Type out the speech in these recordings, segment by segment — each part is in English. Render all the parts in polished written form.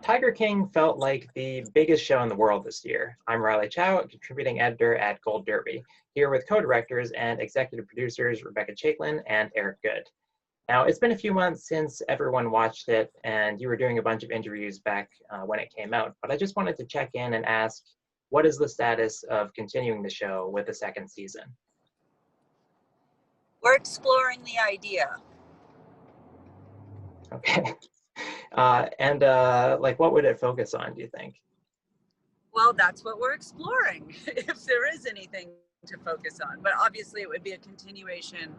Tiger King felt like the biggest show in the world this year. I'm Riley Chow, a contributing editor at Gold Derby, here with co-directors and executive producers Rebecca Chaiklin and Eric Goode. Now, it's been a few months since everyone watched it, and you were doing a bunch of interviews back when it came out, but I just wanted to check in and ask, what is the status of continuing the show with a second season? We're exploring the idea. Okay. Like, what would it focus on, do you think? Well, that's what we're exploring, if there is anything to focus on. But obviously, it would be a continuation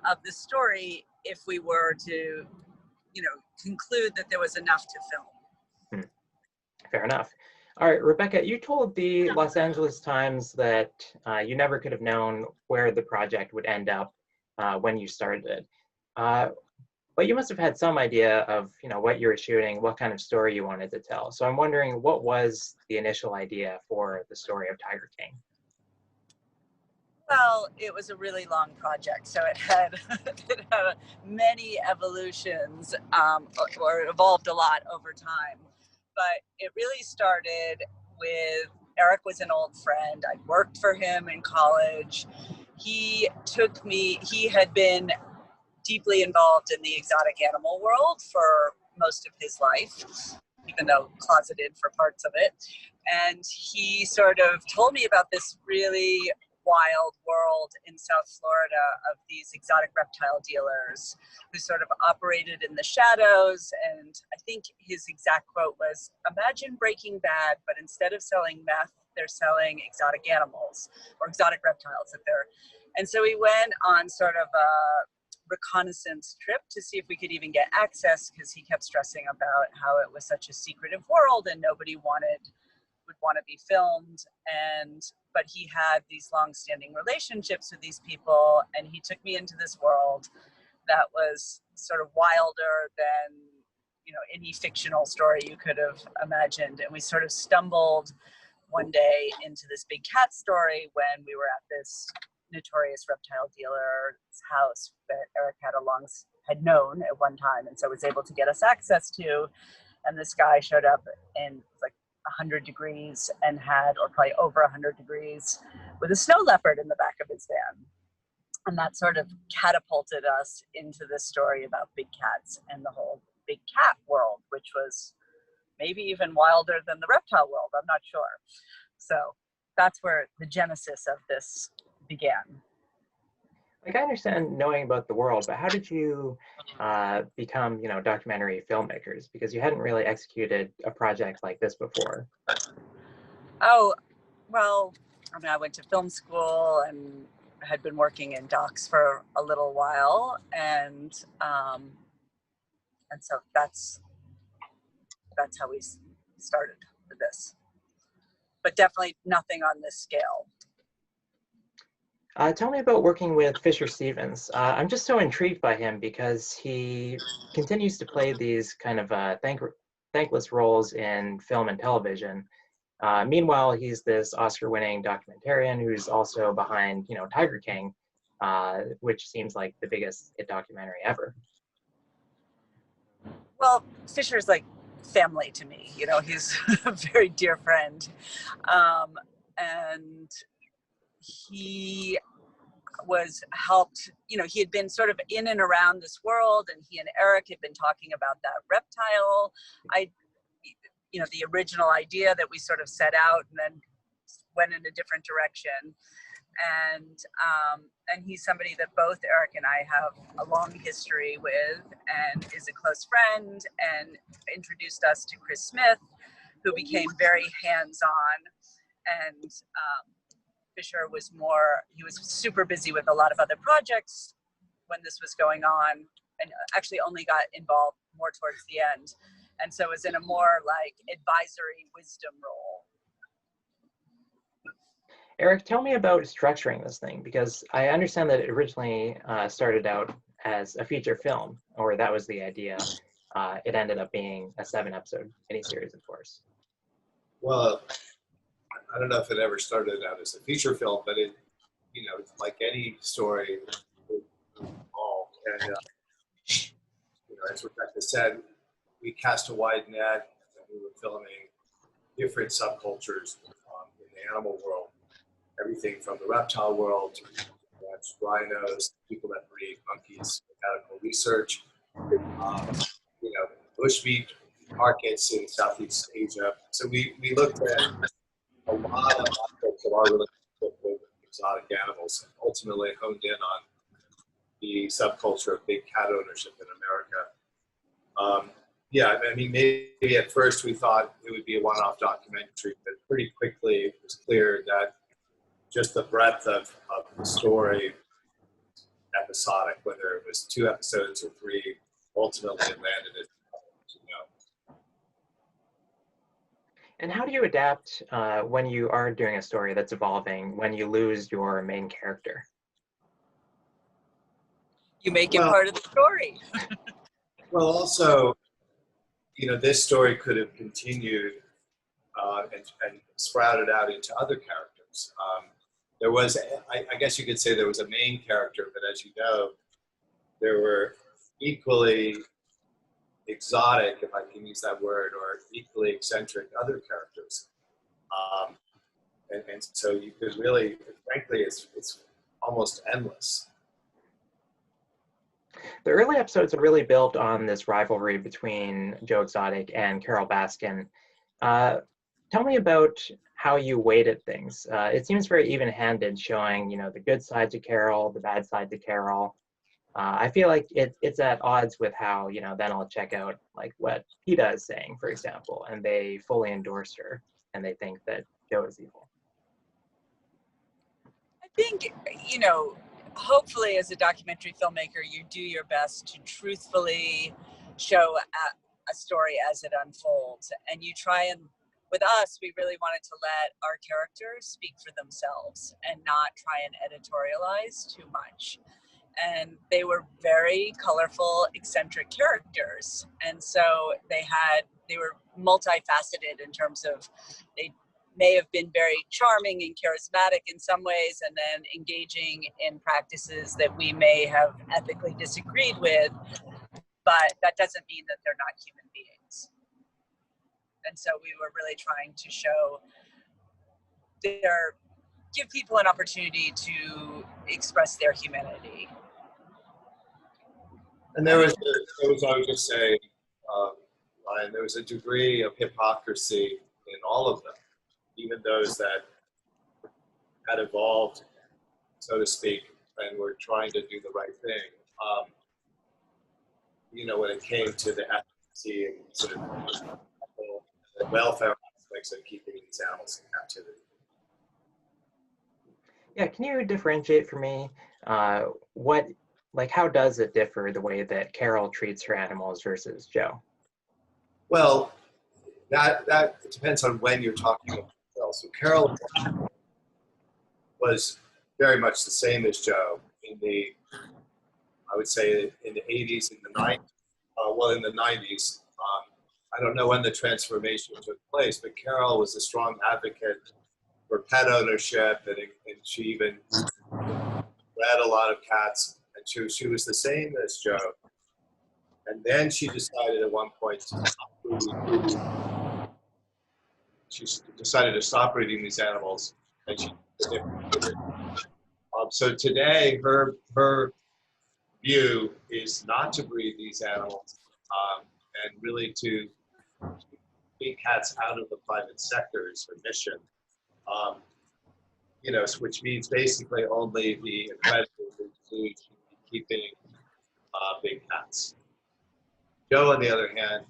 of the story if we were to, conclude that there was enough to film. Fair enough. All right, Rebecca, you told the Los Angeles Times that you never could have known where the project would end up when you started it. But you must have had some idea of, what you were shooting, what kind of story you wanted to tell. So I'm wondering, what was the initial idea for the story of Tiger King? Well, it was a really long project, so it had many evolutions, or evolved a lot over time. But it really started with Eric was an old friend. I worked for him in college. He had been deeply involved in the exotic animal world for most of his life, even though closeted for parts of it. And he sort of told me about this really wild world in South Florida of these exotic reptile dealers who sort of operated in the shadows. And I think his exact quote was, "Imagine Breaking Bad, but instead of selling meth, they're selling exotic animals or exotic reptiles." And so we went on sort of a reconnaissance trip to see if we could even get access, because he kept stressing about how it was such a secretive world and nobody would want to be filmed. But he had these long-standing relationships with these people, and he took me into this world that was sort of wilder than any fictional story you could have imagined. And we sort of stumbled one day into this big cat story when we were at this notorious reptile dealer's house that Eric had known at one time, and so was able to get us access to. And this guy showed up in like 100 degrees and or probably over 100 degrees, with a snow leopard in the back of his van. And that sort of catapulted us into this story about big cats and the whole big cat world, which was maybe even wilder than the reptile world. I'm not sure. So that's where the genesis of this began. Like, I understand knowing about the world, but how did you become, documentary filmmakers? Because you hadn't really executed a project like this before. Oh, well, I went to film school and had been working in docs for a little while, and so that's how we started with this. But definitely nothing on this scale. Tell me about working with Fisher Stevens. I'm just so intrigued by him because he continues to play these kind of thankless roles in film and television. Meanwhile, he's this Oscar-winning documentarian who's also behind, Tiger King, which seems like the biggest hit documentary ever. Well, Fisher's like family to me. He's a very dear friend, and he was helped, he had been sort of in and around this world, and he and Eric had been talking about that reptile, the original idea that we sort of set out and then went in a different direction. And he's somebody that both Eric and I have a long history with, and is a close friend, and introduced us to Chris Smith, who became very hands-on. And Fisher was super busy with a lot of other projects when this was going on, and actually only got involved more towards the end. And so was in a more like advisory wisdom role. Eric, tell me about structuring this thing, because I understand that it originally started out as a feature film, or that was the idea. It ended up being a 7-episode miniseries, of course. Well, I don't know if it ever started out as a feature film, but it, like any story, it evolved. And, as Rebecca said, we cast a wide net. we were filming different subcultures in the animal world. Everything from the reptile world to rhinos, people that breed monkeys, medical research, you know, bushmeat markets in Southeast Asia. So we looked at a lot of aspects of our relationship with exotic animals and ultimately honed in on the subculture of big cat ownership in America. Yeah, I mean, maybe at first we thought it would be a one-off documentary, but pretty quickly it was clear that just the breadth of the story, episodic, whether it was 2 episodes or 3, ultimately it landed as, you know. And how do you adapt when you are doing a story that's evolving, when you lose your main character? You make it part of the story. Well, also, you know, this story could have continued and sprouted out into other characters. There was, I guess you could say there was a main character, but as you know, there were equally exotic, if I can use that word, or equally eccentric other characters. And so you could really, frankly, it's almost endless. The early episodes are really built on this rivalry between Joe Exotic and Carole Baskin. Tell me about how you weighted things. It seems very even-handed, showing, you know, the good side to Carole, the bad side to Carole. I feel like it's at odds with how, you know, then I'll check out like what PETA is saying, for example, and they fully endorse her and they think that Joe is evil. I think, you know, hopefully as a documentary filmmaker, you do your best to truthfully show a story as it unfolds. And you try and, with us, we really wanted to let our characters speak for themselves and not try and editorialize too much. And they were very colorful, eccentric characters. And so they were multifaceted in terms of, they may have been very charming and charismatic in some ways, and then engaging in practices that we may have ethically disagreed with, but that doesn't mean that they're not human beings. And so we were really trying to show give people an opportunity to express their humanity. And there was I would just say, Ryan, there was a degree of hypocrisy in all of them, even those that had evolved, so to speak, and were trying to do the right thing. You know, when it came to the efficacy and sort of the welfare aspects of keeping these animals in captivity. Yeah, can you differentiate for me how does it differ, the way that Carole treats her animals versus Joe? Well, that depends on when you're talking about Carole. So Carole was very much the same as Joe I would say in the 80s and the 90s. In the 90s. I don't know when the transformation took place, but Carole was a strong advocate for pet ownership, and she even bred a lot of cats. And she was the same as Joe. And then she decided at one point to stop breeding these animals, and she so today her view is not to breed these animals, and really to keep cats out of the private sector is her mission. You know, which means basically only the accredited should be keeping big cats. Joe, on the other hand,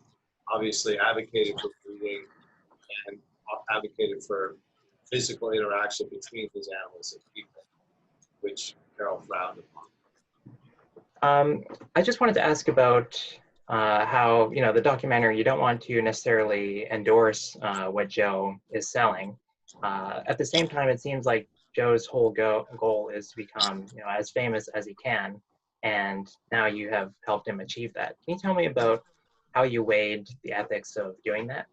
obviously advocated for breeding and advocated for physical interaction between these animals and people, which Carole frowned upon. I just wanted to ask about how, you know, the documentary, you don't want to necessarily endorse what Joe is selling. At the same time, it seems like Joe's whole goal is to become, you know, as famous as he can, and now you have helped him achieve that. Can you tell me about how you weighed the ethics of doing that?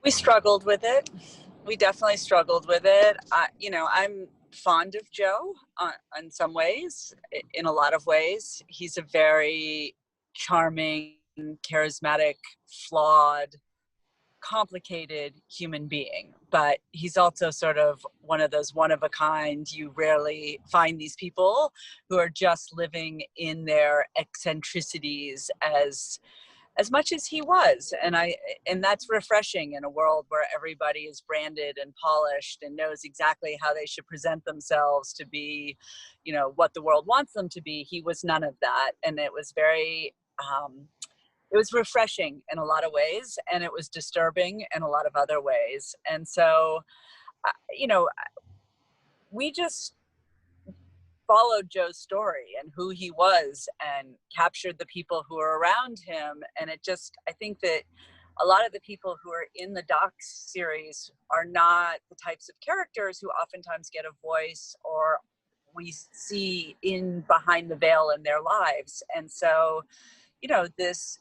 We struggled with it. We definitely struggled with it. You know, I'm fond of Joe in some ways. In a lot of ways, he's a very charming, charismatic, flawed, complicated human being, but he's also sort of one of those one of a kind. You rarely find these people who are just living in their eccentricities as much as he was. And that's refreshing in a world where everybody is branded and polished and knows exactly how they should present themselves to be, you know, what the world wants them to be. He was none of that. And it was very, it was refreshing in a lot of ways, and it was disturbing in a lot of other ways. And so, you know, we just followed Joe's story and who he was and captured the people who were around him. And it just, I think that a lot of the people who are in the doc series are not the types of characters who oftentimes get a voice or we see in behind the veil in their lives. And so, you know, this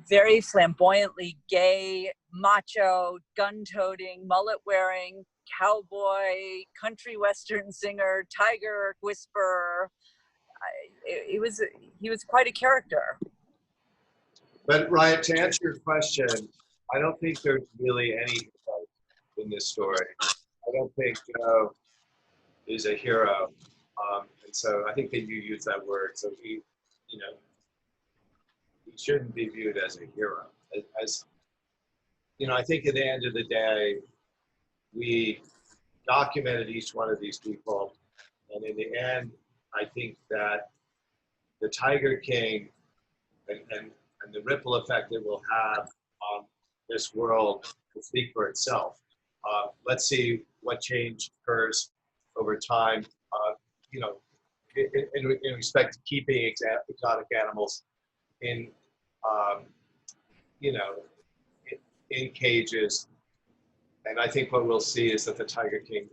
very flamboyantly gay, macho, gun-toting, mullet-wearing, cowboy, country western singer, tiger whisperer. He was quite a character. But Ryan, to answer your question, I don't think there's really any hero in this story. I don't think Joe is a hero, and so I think that you use that word. So he, you know, he shouldn't be viewed as a hero. As you know, I think at the end of the day, we documented each one of these people, and in the end, I think that the Tiger King and the ripple effect it will have on this world will speak for itself. Let's see what change occurs over time. You know, in respect to keeping exotic animals in, you know, in cages. And I think what we'll see is that the Tiger King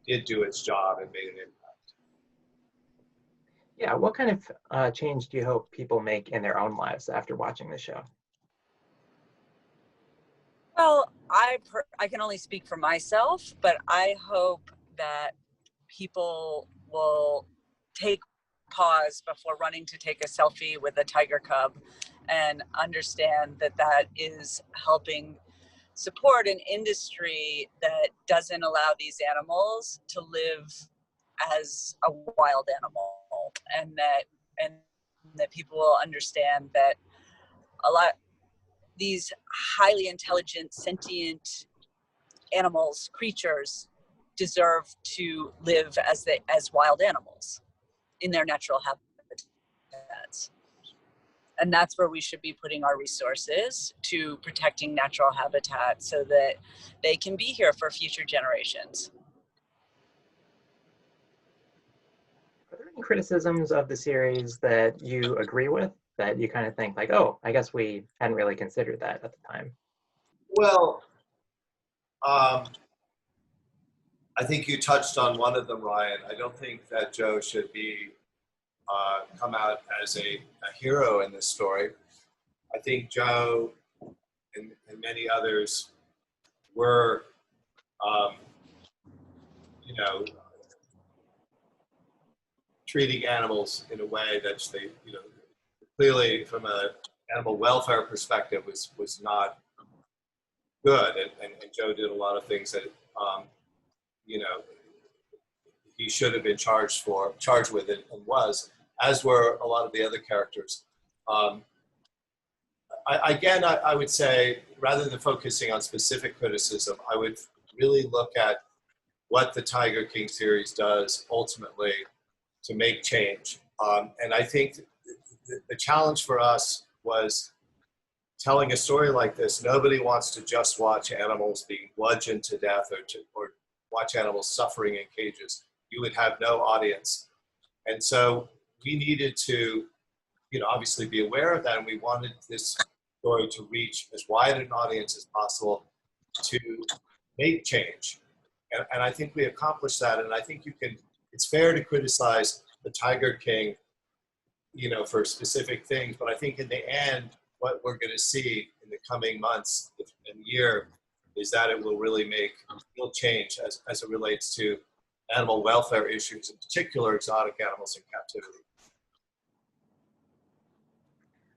did do its job and made an impact. Yeah, what kind of change do you hope people make in their own lives after watching the show? Well, I can only speak for myself, but I hope that people will take pause before running to take a selfie with a tiger cub and understand that that is helping support an industry that doesn't allow these animals to live as a wild animal, and that people will understand that a lot these highly intelligent, sentient animals, creatures, deserve to live as wild animals in their natural habitats. And that's where we should be putting our resources, to protecting natural habitat so that they can be here for future generations. Are there any criticisms of the series that you agree with, that you kind of think like, oh, I guess we hadn't really considered that at the time? Well, I think you touched on one of them, Ryan. I don't think that Joe should be come out as a hero in this story. I think Joe and many others were, you know, treating animals in a way that they, you know, clearly from an animal welfare perspective was not good. And Joe did a lot of things that, you know, he should have been charged with it, and was, as were a lot of the other characters. I would say, rather than focusing on specific criticism, I would really look at what the Tiger King series does ultimately to make change. And I think the challenge for us was telling a story like this. Nobody wants to just watch animals being bludgeoned to death or watch animals suffering in cages. You would have no audience. And so we needed to, you know, obviously be aware of that, and we wanted this story to reach as wide an audience as possible to make change. And I think we accomplished that. And I think it's fair to criticize the Tiger King, you know, for specific things, but I think in the end, what we're going to see in the coming months and year is that it will really make real change as it relates to animal welfare issues, in particular exotic animals in captivity.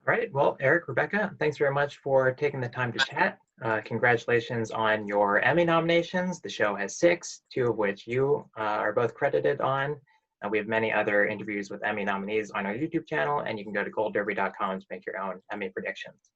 All right. Well, Eric, Rebecca, thanks very much for taking the time to chat. Congratulations on your Emmy nominations. The show has 6, 2 of which you are both credited on. We have many other interviews with Emmy nominees on our YouTube channel, and you can go to goldderby.com to make your own Emmy predictions.